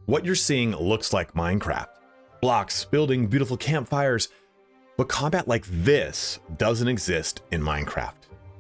What you're seeing looks like Minecraft. Blocks, building, beautiful campfires, but combat like this doesn't exist in Minecraft.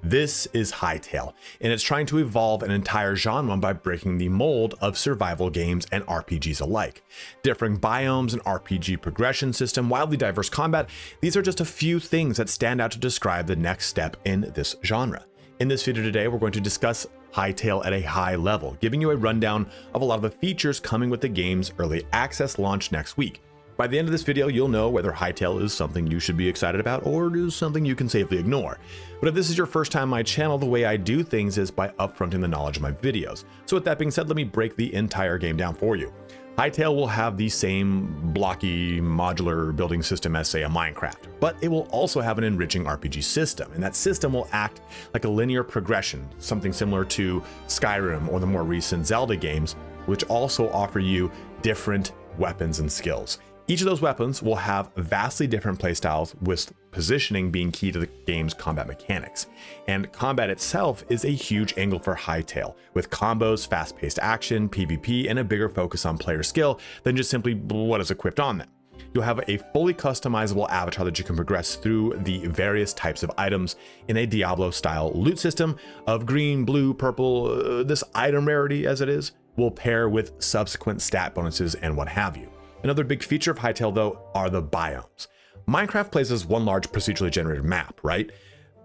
This is Hytale, and it's trying to evolve an entire genre by breaking the mold of survival games and RPGs alike. Differing biomes and RPG progression system, wildly diverse combat, these are just a few things that stand out to describe the next step in this genre. In this video today, we're going to discuss Hytale at a high level, giving you a rundown of a lot of the features coming with the game's early access launch next week. By the end of this video, you'll know whether Hytale is something you should be excited about or is something you can safely ignore. But if this is your first time on my channel, the way I do things is by upfronting the knowledge of my videos. So with that being said, let me break the entire game down for you. Hytale will have the same blocky modular building system as, say, a Minecraft, but it will also have an enriching RPG system, and that system will act like a linear progression, something similar to Skyrim or the more recent Zelda games, which also offer you different weapons and skills. Each of those weapons will have vastly different playstyles, with positioning being key to the game's combat mechanics. And combat itself is a huge angle for Hytale, with combos, fast-paced action, PvP, and a bigger focus on player skill than just simply what is equipped on them. You'll have a fully customizable avatar that you can progress through the various types of items in a Diablo-style loot system of green, blue, purple. This item rarity, as it is, will pair with subsequent stat bonuses and what have you. Another big feature of Hytale, though, are the biomes. Minecraft plays as one large procedurally generated map, right?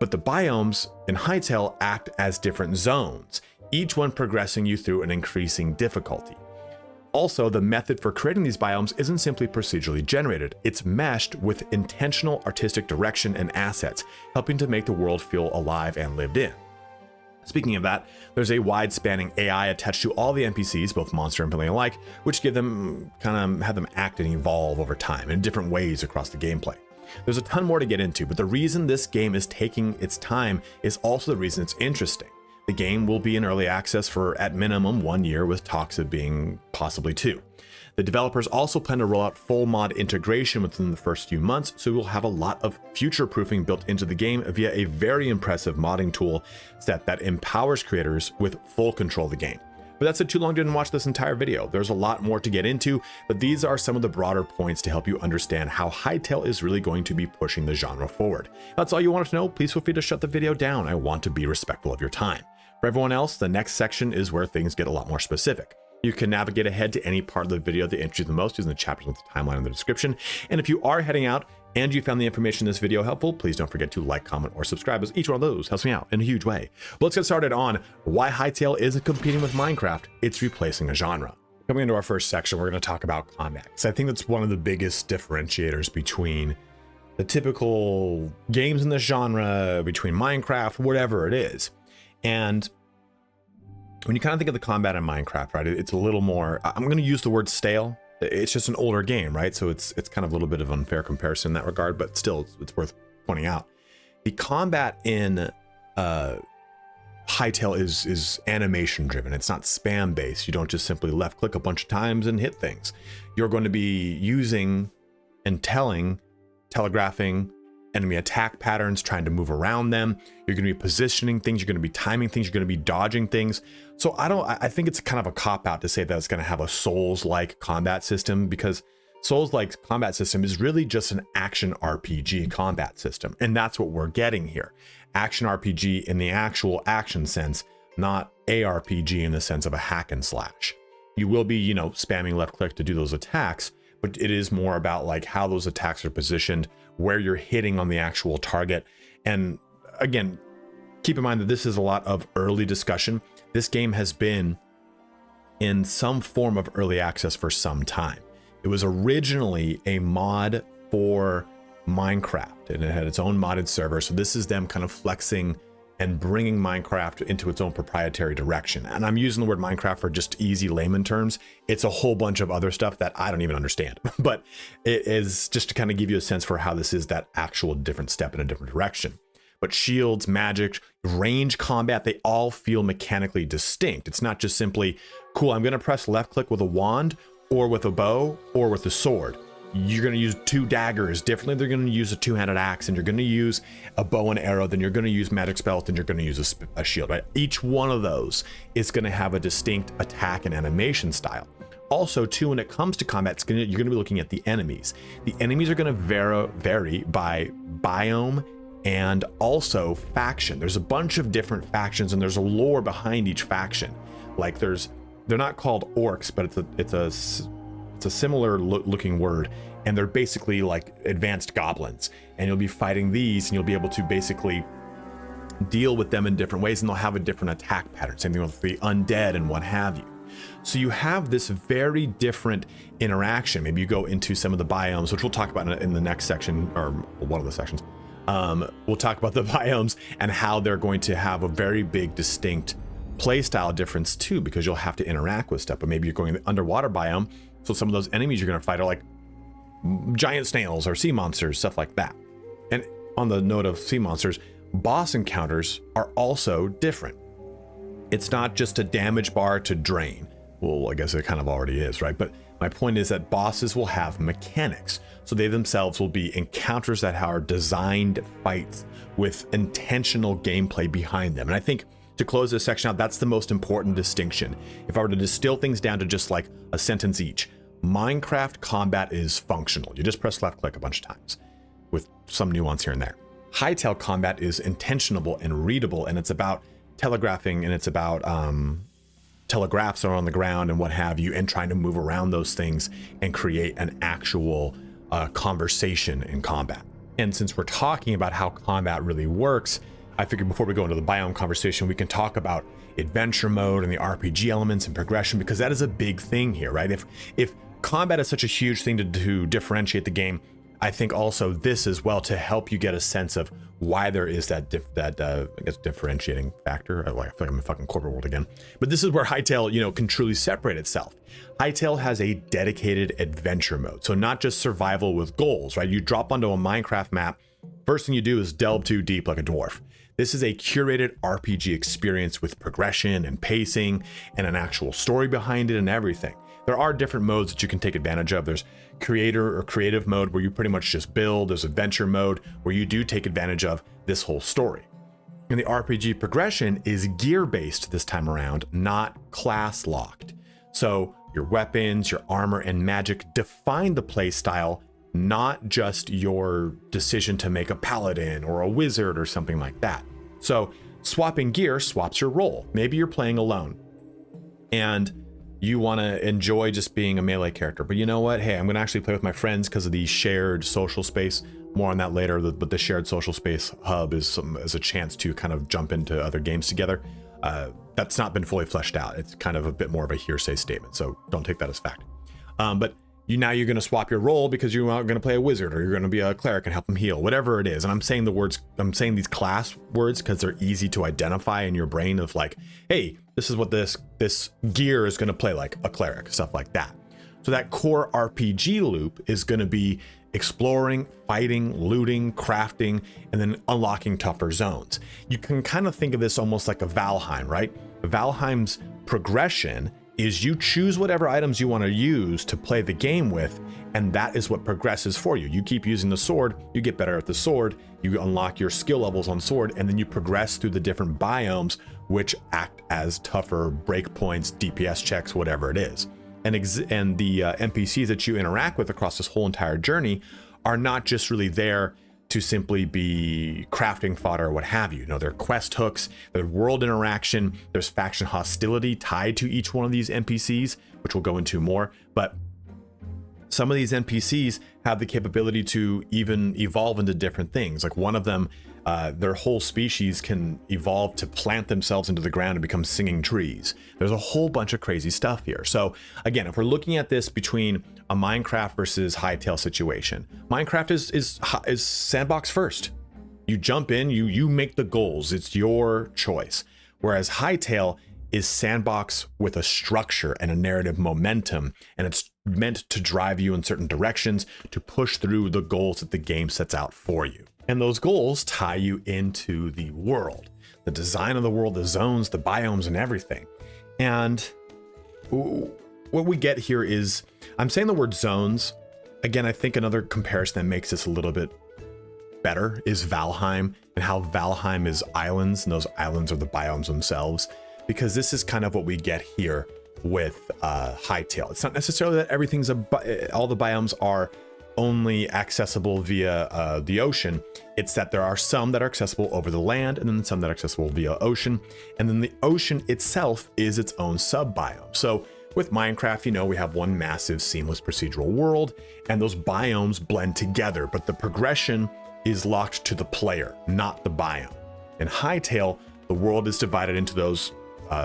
But the biomes in Hytale act as different zones, each one progressing you through an increasing difficulty. Also, the method for creating these biomes isn't simply procedurally generated, it's meshed with intentional artistic direction and assets, helping to make the world feel alive and lived in. Speaking of that, there's a wide-spanning AI attached to all the NPCs, both monster and player alike, which have them act and evolve over time in different ways across the gameplay. There's a ton more to get into, but the reason this game is taking its time is also the reason it's interesting. The game will be in early access for at minimum 1 year, with talks of being possibly 2. The developers also plan to roll out full mod integration within the first few months, so we'll have a lot of future-proofing built into the game via a very impressive modding tool set that empowers creators with full control of the game. But that's it, too long didn't watch this entire video. There's a lot more to get into, but these are some of the broader points to help you understand how Hytale is really going to be pushing the genre forward. If that's all you wanted to know, please feel free to shut the video down. I want to be respectful of your time. For everyone else, the next section is where things get a lot more specific. You can navigate ahead to any part of the video that interests you the most using the chapters with the timeline in the description. And if you are heading out and you found the information in this video helpful, please don't forget to like, comment, or subscribe, as each one of those helps me out in a huge way. But let's get started on why Hytale isn't competing with Minecraft, it's replacing a genre. Coming into our first section, we're going to talk about combat. So I think that's one of the biggest differentiators between the typical games in this genre, between Minecraft, whatever it is. And when you kind of think of the combat in Minecraft, right, it's a little more, I'm going to use the word stale. It's just an older game, right? So it's kind of a little bit of unfair comparison in that regard, but still it's worth pointing out. The combat in Hytale is animation driven. It's not spam based. You don't just simply left click a bunch of times and hit things. You're going to be using and telegraphing enemy attack patterns, trying to move around them. You're going to be positioning things, you're going to be timing things, you're going to be dodging things. So I think it's kind of a cop-out to say that it's going to have a Souls-like combat system, because Souls-like combat system is really just an action RPG combat system, and that's what we're getting here. Action RPG in the actual action sense, not ARPG in the sense of a hack and slash. You will be, spamming left click to do those attacks, but it is more about like how those attacks are positioned, where you're hitting on the actual target. And again, keep in mind that this is a lot of early discussion. This game has been in some form of early access for some time. It was originally a mod for Minecraft, and it had its own modded server. So this is them kind of flexing and bringing Minecraft into its own proprietary direction. And I'm using the word Minecraft for just easy layman terms. It's a whole bunch of other stuff that I don't even understand, but it is just to kind of give you a sense for how this is that actual different step in a different direction. But shields, magic, range combat, they all feel mechanically distinct. It's not just simply, cool, I'm going to press left click with a wand or with a bow or with a sword. You're going to use 2 daggers differently. They're going to use a 2-handed axe, and you're going to use a bow and arrow. Then you're going to use magic spells, and you're going to use a shield, right? Each one of those is going to have a distinct attack and animation style. also too, when it comes to combat, you're going to be looking at the enemies. The enemies are going to vary by biome and also faction. There's a bunch of different factions, and there's a lore behind each faction. Like they're not called orcs, but it's a similar looking word, and they're basically like advanced goblins, and you'll be fighting these, and you'll be able to basically deal with them in different ways, and they'll have a different attack pattern. Same thing with the undead and what have you. So you have this very different interaction. Maybe you go into some of the biomes, which we'll talk about in the next section, or one of the sections. We'll talk about the biomes and how they're going to have a very big distinct playstyle difference too, because you'll have to interact with stuff. But maybe you're going to the underwater biome, so some of those enemies you're going to fight are like giant snails or sea monsters, stuff like that. And on the note of sea monsters, boss encounters are also different. It's not just a damage bar to drain. Well, I guess it kind of already is, right? But my point is that bosses will have mechanics. So they themselves will be encounters that are designed fights with intentional gameplay behind them. And I think to close this section out, that's the most important distinction. If I were to distill things down to just like a sentence each, Minecraft combat is functional. You just press left click a bunch of times with some nuance here and there. Hytale combat is intentionable and readable, and it's about telegraphing, and it's about telegraphs are on the ground and what have you, and trying to move around those things and create an actual conversation in combat. And since we're talking about how combat really works, I figured before we go into the biome conversation, we can talk about adventure mode and the RPG elements and progression, because that is a big thing here, right? If combat is such a huge thing to differentiate the game, I think also this as well, to help you get a sense of why there is that I guess differentiating factor. I feel like I'm in fucking corporate world again. But this is where Hytale, can truly separate itself. Hytale has a dedicated adventure mode. So not just survival with goals, right? You drop onto a Minecraft map, first thing you do is delve too deep like a dwarf. This is a curated RPG experience with progression and pacing and an actual story behind it and everything. There are different modes that you can take advantage of. There's creator or creative mode where you pretty much just build. There's adventure mode where you do take advantage of this whole story. And the RPG progression is gear based this time around, not class locked. So your weapons, your armor, and magic define the play style, not just your decision to make a paladin or a wizard or something like that. So swapping gear swaps your role. Maybe you're playing alone and you want to enjoy just being a melee character, but you know what? Hey, I'm going to actually play with my friends because of the shared social space. More on that later, but the shared social space hub is a chance to kind of jump into other games together. That's not been fully fleshed out. It's kind of a bit more of a hearsay statement, so don't take that as fact. But you're going to swap your role because you're going to play a wizard, or you're going to be a cleric and help them heal, whatever it is. And I'm saying these class words because they're easy to identify in your brain of like, hey, this is what this gear is going to play like a cleric, stuff like that. So that core RPG loop is going to be exploring, fighting, looting, crafting, and then unlocking tougher zones. You can kind of think of this almost like a Valheim, right? Valheim's progression is you choose whatever items you want to use to play the game with, and that is what progresses for you. You keep using the sword, you get better at the sword, you unlock your skill levels on sword, and then you progress through the different biomes, which act as tougher breakpoints, DPS checks, whatever it is. And the NPCs that you interact with across this whole entire journey are not just really there to simply be crafting fodder or what have you. There are quest hooks, there's world interaction, there's faction hostility tied to each one of these NPCs, which we'll go into more. But some of these NPCs have the capability to even evolve into different things. Like one of them, their whole species can evolve to plant themselves into the ground and become singing trees. There's a whole bunch of crazy stuff here. So again, if we're looking at this between a Minecraft versus Hytale situation, Minecraft is sandbox first. You jump in, you make the goals. It's your choice. Whereas Hytale is sandbox with a structure and a narrative momentum, and it's meant to drive you in certain directions to push through the goals that the game sets out for you. And those goals tie you into the world, the design of the world, the zones, the biomes, and everything. And what we get here is, I'm saying the word zones. Again, I think another comparison that makes this a little bit better is Valheim, and how Valheim is islands, and those islands are the biomes themselves, because this is kind of what we get here with Hytale. It's not necessarily that everything's all the biomes are only accessible via the ocean. It's that there are some that are accessible over the land, and then some that are accessible via ocean. And then the ocean itself is its own sub-biome. So with Minecraft, you know, we have one massive seamless procedural world, and those biomes blend together, but the progression is locked to the player, not the biome. In Hytale, the world is divided into those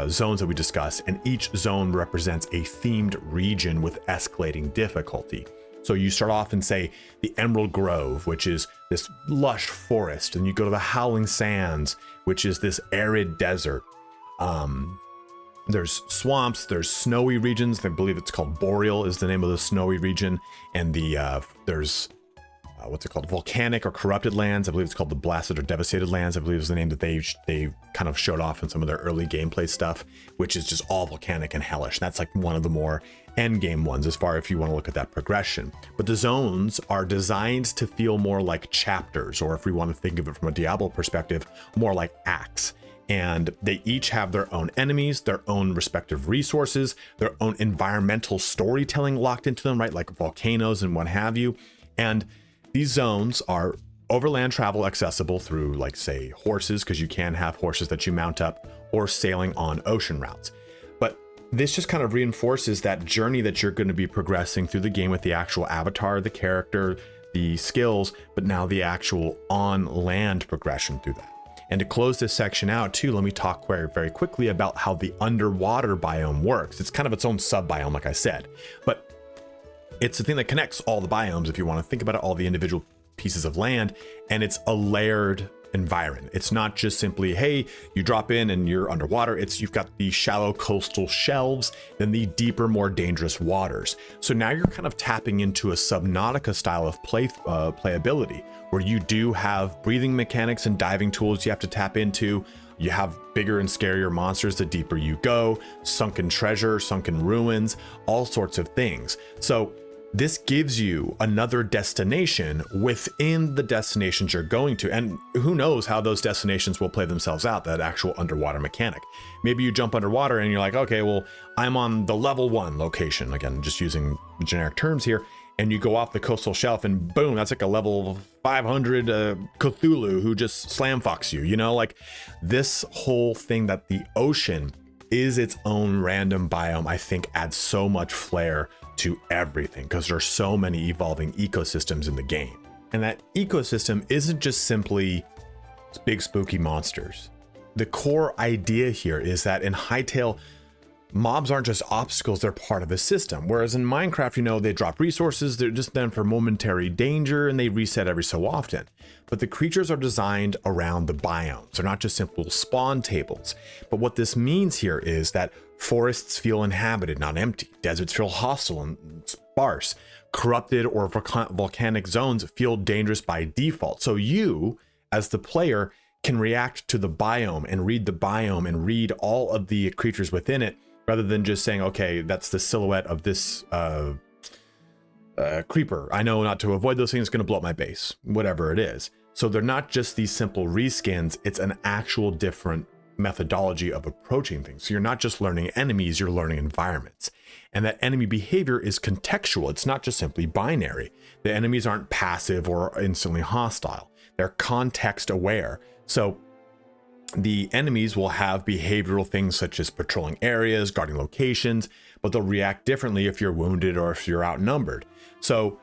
zones that we discussed, and each zone represents a themed region with escalating difficulty. So you start off in, say, the Emerald Grove, which is this lush forest, and you go to the Howling Sands, which is this arid desert. There's swamps, there's snowy regions. I believe it's called Boreal is the name of the snowy region. And there's what's it called? Volcanic or corrupted lands. I believe it's called the Blasted or Devastated Lands. I believe is the name that they kind of showed off in some of their early gameplay stuff, which is just all volcanic and hellish. That's like one of the more end game ones as far if you want to look at that progression. But the zones are designed to feel more like chapters, or if we want to think of it from a Diablo perspective, more like acts. And they each have their own enemies, their own respective resources, their own environmental storytelling locked into them, right? Like volcanoes and what have you. And these zones are overland travel accessible through, like, say, horses, because you can have horses that you mount up, or sailing on ocean routes. But this just kind of reinforces that journey that you're going to be progressing through the game with the actual avatar, the character, the skills, but now the actual on land progression through that. And to close this section out too, let me talk very, very quickly about how the underwater biome works. It's kind of its own sub-biome, like I said, but it's the thing that connects all the biomes, if you want to think about it, all the individual pieces of land, and it's a layered environment. It's not just simply, hey, you drop in and you're underwater. You've got the shallow coastal shelves, then the deeper, more dangerous waters. So now you're kind of tapping into a Subnautica style of playability, where you do have breathing mechanics and diving tools you have to tap into. You have bigger and scarier monsters the deeper you go, sunken treasure, sunken ruins, all sorts of things. So this gives you another destination within the destinations you're going to. And who knows how those destinations will play themselves out, that actual underwater mechanic. Maybe you jump underwater and you're like, okay, well, I'm on the level 1 location. Again, just using generic terms here. And you go off the coastal shelf and boom, that's like a level 500 Cthulhu who just slam fucks you. You know, like this whole thing that the ocean is its own random biome, I think adds so much flair to everything, because there's so many evolving ecosystems in the game. And that ecosystem isn't just simply big spooky monsters. The core idea here is that in Hytale, mobs aren't just obstacles, they're part of a system. Whereas in Minecraft, you know, they drop resources, they're just then for momentary danger, and they reset every so often. But the creatures are designed around the biomes. They're not just simple spawn tables. But what this means here is that forests feel inhabited, not empty. Deserts feel hostile and sparse. Corrupted or volcanic zones feel dangerous by default. So you, as the player, can react to the biome and read the biome and read all of the creatures within it, rather than just saying, okay, that's the silhouette of this creeper. I know not to avoid those things, it's going to blow up my base, whatever it is. So they're not just these simple reskins, it's an actual different methodology of approaching things. So you're not just learning enemies, you're learning environments. And that enemy behavior is contextual. It's not just simply binary. The enemies aren't passive or instantly hostile. They're context aware. So the enemies will have behavioral things such as patrolling areas, guarding locations, but they'll react differently if you're wounded or if you're outnumbered. So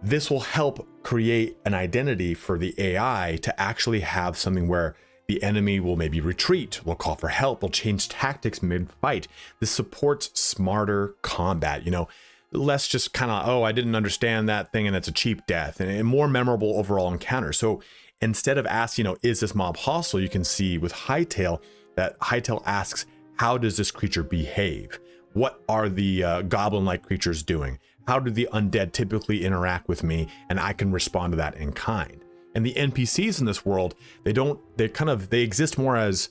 this will help create an identity for the AI to actually have something where the enemy will maybe retreat, will call for help, will change tactics mid-fight. This supports smarter combat, you know, less just kind of, oh, I didn't understand that thing and it's a cheap death, and a more memorable overall encounter. So instead of asking, you know, is this mob hostile, you can see with Hytale that Hytale asks, how does this creature behave? What are the goblin-like creatures doing? How do the undead typically interact with me? And I can respond to that in kind. And the NPCs in this world, they exist more as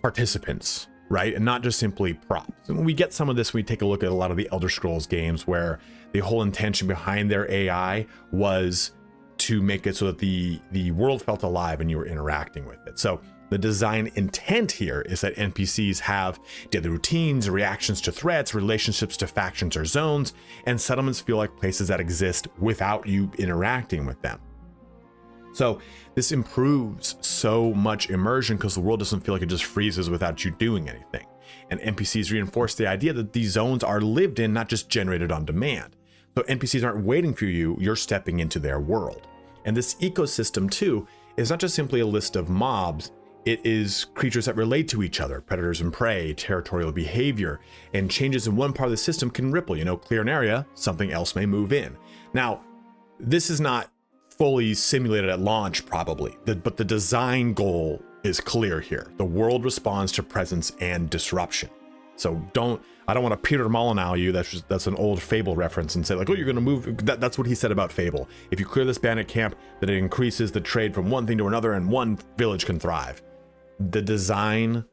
participants, right? And not just simply props. And we get some of this when we take a look at a lot of the Elder Scrolls games, where the whole intention behind their AI was to make it so that the world felt alive and you were interacting with it. So The design intent here is that NPCs have daily routines, reactions to threats, relationships to factions or zones, and settlements feel like places that exist without you interacting with them. So this improves so much immersion because the world doesn't feel like it just freezes without you doing anything. And NPCs reinforce the idea that these zones are lived in, not just generated on demand. So NPCs aren't waiting for you, you're stepping into their world. And this ecosystem too is not just simply a list of mobs, it is creatures that relate to each other, predators and prey, territorial behavior, and changes in one part of the system can ripple. Clear an area, something else may move in. Now, this is not fully simulated at launch probably, but the design goal is clear here. The world responds to presence and disruption. So I don't want to Peter Molyneux you, that's an old Fable reference, and say like, oh, you're gonna move. That's what he said about Fable. If you clear this bandit camp, then it increases the trade from one thing to another and one village can thrive. The design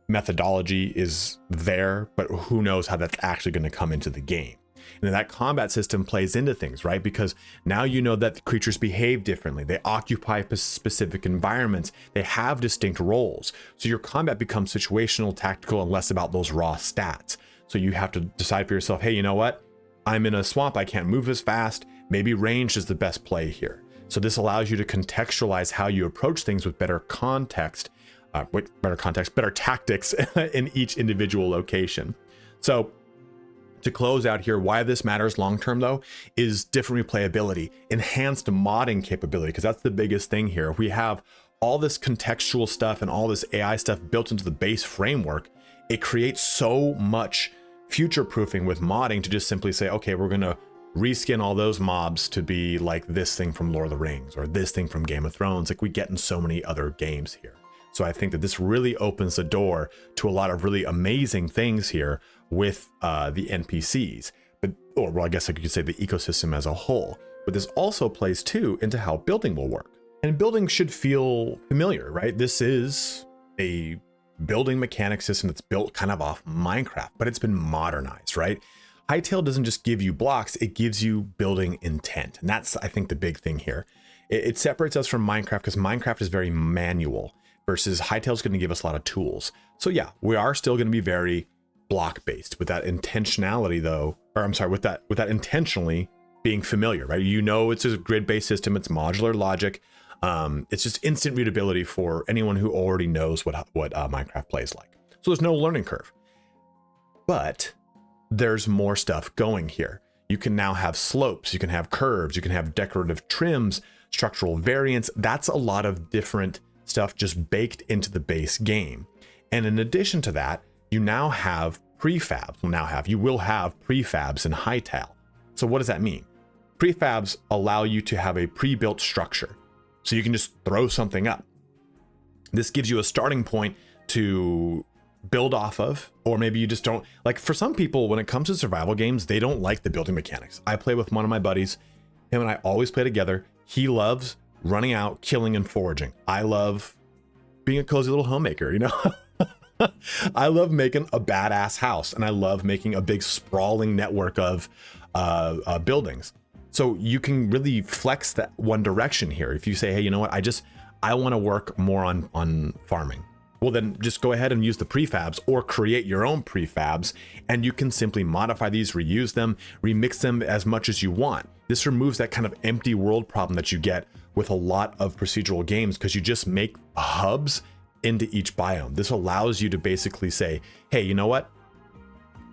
methodology is there, but who knows how that's actually going to come into the game. And that combat system plays into things, right? Because now you know that the creatures behave differently. They occupy specific environments. They have distinct roles. So your combat becomes situational, tactical, and less about those raw stats. So you have to decide for yourself, hey, you know what? I'm in a swamp. I can't move as fast. Maybe ranged is the best play here. So this allows you to contextualize how you approach things with better context, better tactics in each individual location. So to close out here, why this matters long-term though, is different replayability, enhanced modding capability, because that's the biggest thing here. We have all this contextual stuff and all this AI stuff built into the base framework. It creates so much future-proofing with modding to just simply say, okay, we're gonna reskin all those mobs to be like this thing from Lord of the Rings or this thing from Game of Thrones, like we get in so many other games here. So I think that this really opens the door to a lot of really amazing things here with the NPCs, well, I guess I could say the ecosystem as a whole. But this also plays too into how building will work. And building should feel familiar, right? This is a building mechanic system that's built kind of off Minecraft, but it's been modernized, right? Hytale doesn't just give you blocks, it gives you building intent. And that's, I think, the big thing here. It separates us from Minecraft because Minecraft is very manual versus Hytale's going to give us a lot of tools. So yeah, we are still going to be very block based with that intentionality though, or I'm sorry, with that intentionally being familiar, right? It's a grid based system, it's modular logic. It's just instant readability for anyone who already knows what Minecraft plays like. So there's no learning curve, but there's more stuff going here. You can now have slopes, you can have curves, you can have decorative trims, structural variants. That's a lot of different stuff just baked into the base game. And in addition to that, you now have prefabs. You will have prefabs in Hytale. So what does that mean? Prefabs allow you to have a pre-built structure. So you can just throw something up. This gives you a starting point to build off of, or maybe you just don't like. For some people, when it comes to survival games, they don't like the building mechanics. I play with one of my buddies, him and I always play together. He loves running out, killing, and foraging. I love being a cozy little homemaker, I love making a badass house, and I love making a big sprawling network of buildings. So you can really flex that one direction here. If you say, hey, you know what, I want to work more on farming. Well, then just go ahead and use the prefabs or create your own prefabs, and you can simply modify these, reuse them, remix them as much as you want. This removes that kind of empty world problem that you get with a lot of procedural games because you just make hubs into each biome. This allows you to basically say, hey, you know what?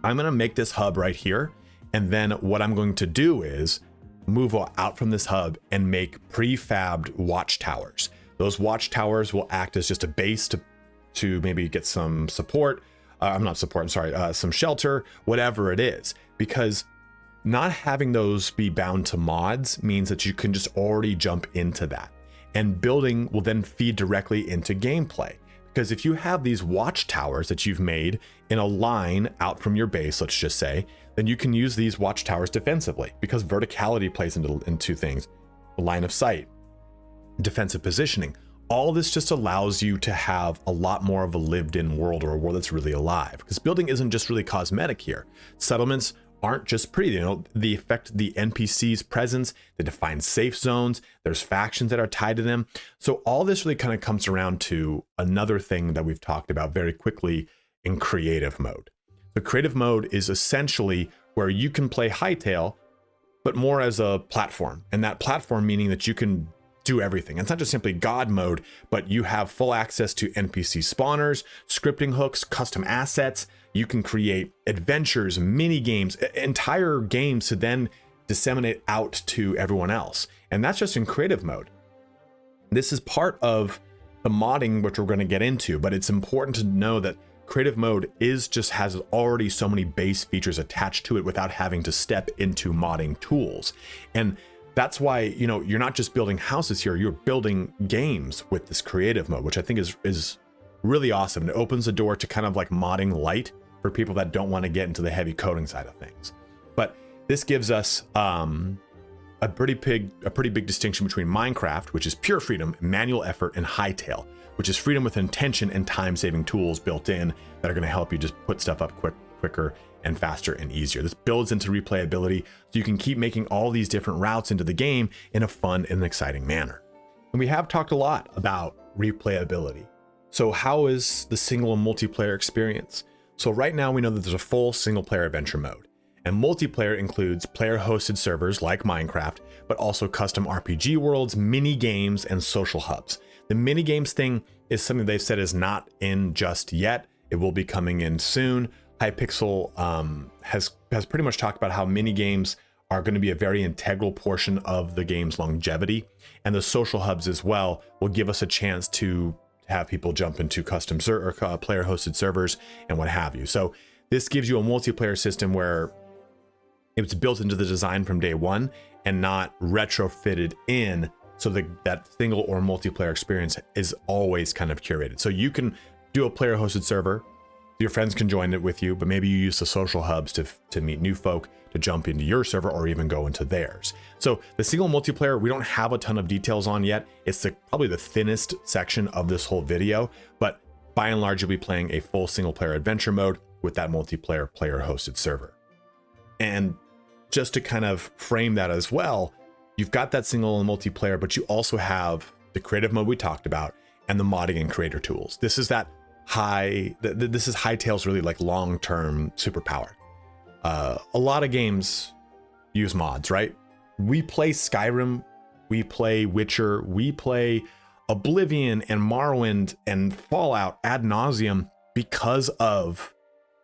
I'm going to make this hub right here. And then what I'm going to do is move out from this hub and make prefabbed watchtowers. Those watchtowers will act as just a base to maybe get some support. Some shelter, whatever it is, because not having those be bound to mods means that you can just already jump into that. And building will then feed directly into gameplay. Because if you have these watchtowers that you've made in a line out from your base, let's just say, then you can use these watchtowers defensively because verticality plays into things. Line of sight, defensive positioning. All this just allows you to have a lot more of a lived-in world, or a world that's really alive. Because building isn't just really cosmetic here. Settlements aren't just pretty. You know, they affect the NPC's presence, they define safe zones, there's factions that are tied to them. So all this really kind of comes around to another thing that we've talked about very quickly in creative mode. The creative mode is essentially where you can play Hytale, but more as a platform. And that platform meaning that you can do everything. It's not just simply God mode, but you have full access to NPC spawners, scripting hooks, custom assets. You can create adventures, mini games, entire games to then disseminate out to everyone else. And that's just in creative mode. This is part of the modding, which we're going to get into, but it's important to know that creative mode has already so many base features attached to it without having to step into modding tools. And that's why, you know, you're not just building houses here, you're building games with this creative mode, which I think is really awesome. It opens the door to kind of like modding light for people that don't want to get into the heavy coding side of things. But this gives us a pretty big distinction between Minecraft, which is pure freedom, manual effort, and Hytale, which is freedom with intention and time-saving tools built in that are going to help you just put stuff up quicker and faster and easier. This builds into replayability, so you can keep making all these different routes into the game in a fun and exciting manner. And we have talked a lot about replayability. So how is the single and multiplayer experience? So right now we know that there's a full single player adventure mode, and multiplayer includes player hosted servers like Minecraft, but also custom RPG worlds, mini games, and social hubs. The mini games thing is something they've said is not in just yet. It will be coming in soon. Hypixel has pretty much talked about how mini games are going to be a very integral portion of the game's longevity, and the social hubs as well will give us a chance to have people jump into custom player hosted servers and what have you. So this gives you a multiplayer system where it's built into the design from day one and not retrofitted in, so that single or multiplayer experience is always kind of curated. So you can do a player hosted server, your friends can join it with you, but maybe you use the social hubs to meet new folk, to jump into your server or even go into theirs. So the single multiplayer, we don't have a ton of details on yet. It's probably the thinnest section of this whole video, but by and large, you'll be playing a full single player adventure mode with that multiplayer player hosted server. And just to kind of frame that as well, you've got that single and multiplayer, but you also have the creative mode we talked about and the modding and creator tools. This is this is Hytale's really like long-term superpower. A lot of games use mods, right? We play Skyrim, we play Witcher, we play Oblivion and Morrowind and Fallout ad nauseum because of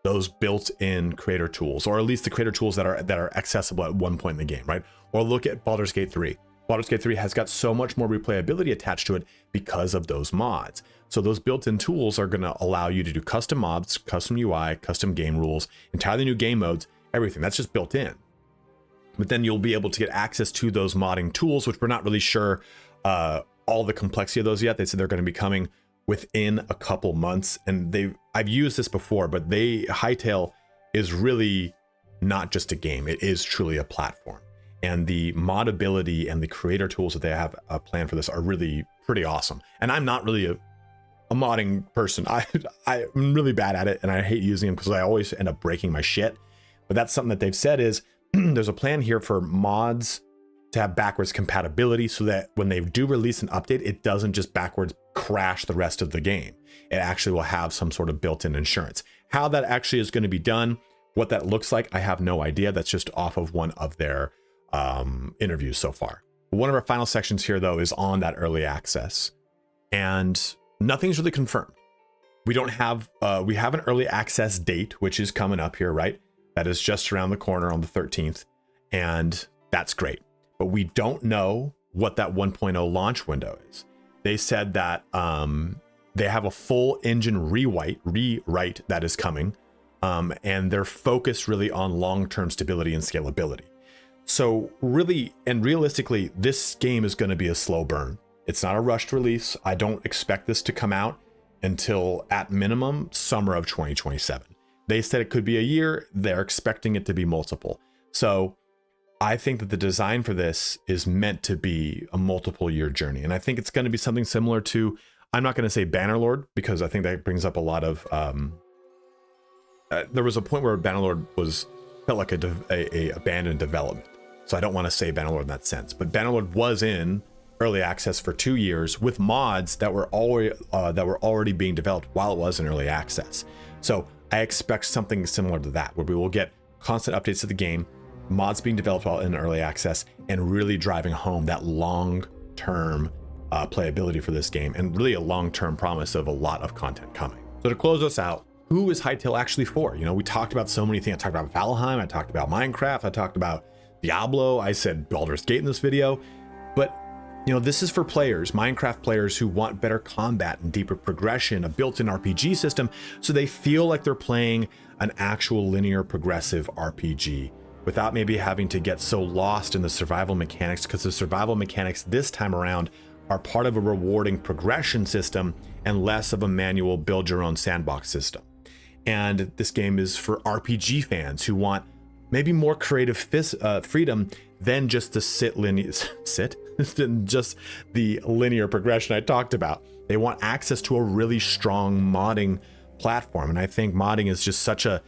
those built-in creator tools, or at least the creator tools that are accessible at one point in the game, right? Or look at Baldur's Gate 3. Baldur's Gate 3 has got so much more replayability attached to it because of those mods. So those built-in tools are going to allow you to do custom mobs, custom UI, custom game rules, entirely new game modes, everything. That's just built in. But then you'll be able to get access to those modding tools, which we're not really sure all the complexity of those yet. They said they're going to be coming within a couple months, and I've used this before, but Hytale is really not just a game. It is truly a platform. And the modability and the creator tools that they have planned for this are really pretty awesome. And I'm not really a modding person. I'm really bad at it, and I hate using them because I always end up breaking my shit. But that's something that they've said is there's a plan here for mods to have backwards compatibility, so that when they do release an update, it doesn't just backwards crash the rest of the game. It actually will have some sort of built-in insurance. How that actually is going to be done, what that looks like, I have no idea. That's just off of one of their interviews so far. One of our final sections here, though, is on that early access, and nothing's really confirmed. We don't have we have an early access date, which is coming up here, right? That is just around the corner on the 13th, and that's great. But we don't know what that 1.0 launch window is. They said that they have a full engine rewrite that is coming, and they're focused really on long-term stability and scalability. So really and realistically, this game is going to be a slow burn. It's not a rushed release. I don't expect this to come out until, at minimum, summer of 2027. They said it could be a year. They're expecting it to be multiple. So I think that the design for this is meant to be a multiple year journey. And I think it's going to be something similar to, I'm not going to say Bannerlord, because I think that brings up a lot of, there was a point where Bannerlord was felt like a abandoned development. So I don't want to say Bannerlord in that sense, but Bannerlord was in early access for 2 years with mods that were already being developed while it was in early access. So I expect something similar to that, where we will get constant updates to the game, mods being developed while in early access, and really driving home that long-term playability for this game, and really a long-term promise of a lot of content coming. So to close us out, who is Hytale actually for? You know, we talked about so many things. I talked about Valheim, I talked about Minecraft, I talked about Diablo, I said Baldur's Gate in this video, but you know, this is for players, Minecraft players who want better combat and deeper progression, a built-in RPG system, so they feel like they're playing an actual linear progressive RPG without maybe having to get so lost in the survival mechanics, because the survival mechanics this time around are part of a rewarding progression system and less of a manual build your own sandbox system. And this game is for RPG fans who want maybe more creative freedom than just the just the linear progression I talked about. They want access to a really strong modding platform. And I think modding is just such a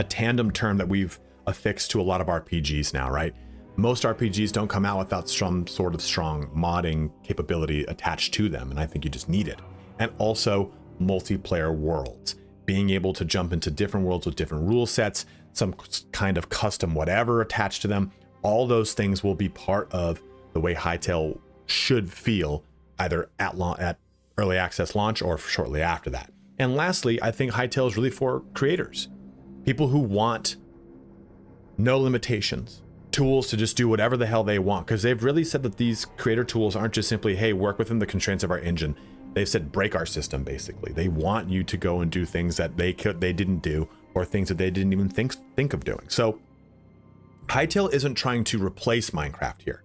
tandem term that we've affixed to a lot of RPGs now, right? Most RPGs don't come out without some sort of strong modding capability attached to them, and I think you just need it. And also multiplayer worlds, being able to jump into different worlds with different rule sets, some kind of custom whatever attached to them. All those things will be part of the way Hytale should feel, either at early access launch or shortly after that. And lastly, I think Hytale is really for creators, people who want no limitations, tools to just do whatever the hell they want, because they've really said that these creator tools aren't just simply, hey, work within the constraints of our engine. They've said break our system, basically. They want you to go and do things that they didn't do, or things that they didn't even think of doing. So Hytale isn't trying to replace Minecraft here.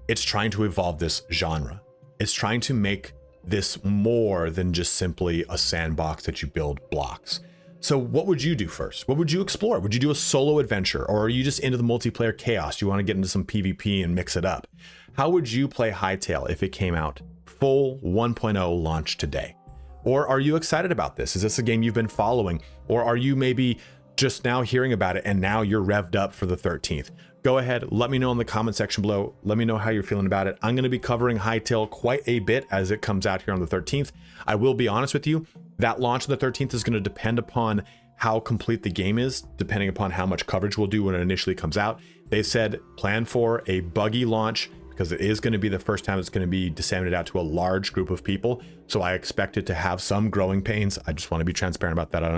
It's trying to evolve this genre. It's trying to make this more than just simply a sandbox that you build blocks. So what would you do first? What would you explore? Would you do a solo adventure, or are you just into the multiplayer chaos? You want to get into some PvP and mix it up? How would you play Hytale if it came out full 1.0 launch today? Or are you excited about this? Is this a game you've been following? Or are you maybe just now hearing about it and now you're revved up for the 13th? Go ahead, let me know in the comment section below. Let me know how you're feeling about it. I'm going to be covering Hytale quite a bit as it comes out here on the 13th. I will be honest with you, that launch on the 13th is going to depend upon how complete the game is, depending upon how much coverage we'll do when it initially comes out. They said plan for a buggy launch, because it is going to be the first time it's going to be disseminated out to a large group of people. So I expect it to have some growing pains. I just want to be transparent about that. I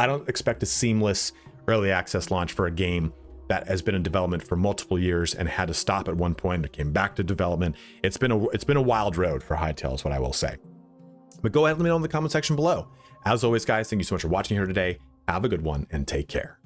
don't expect a seamless early access launch for a game that has been in development for multiple years and had to stop at one point and came back to development. It's been a wild road for Hytale, is what I will say. But go ahead and let me know in the comment section below. As always, guys, thank you so much for watching here today. Have a good one and take care.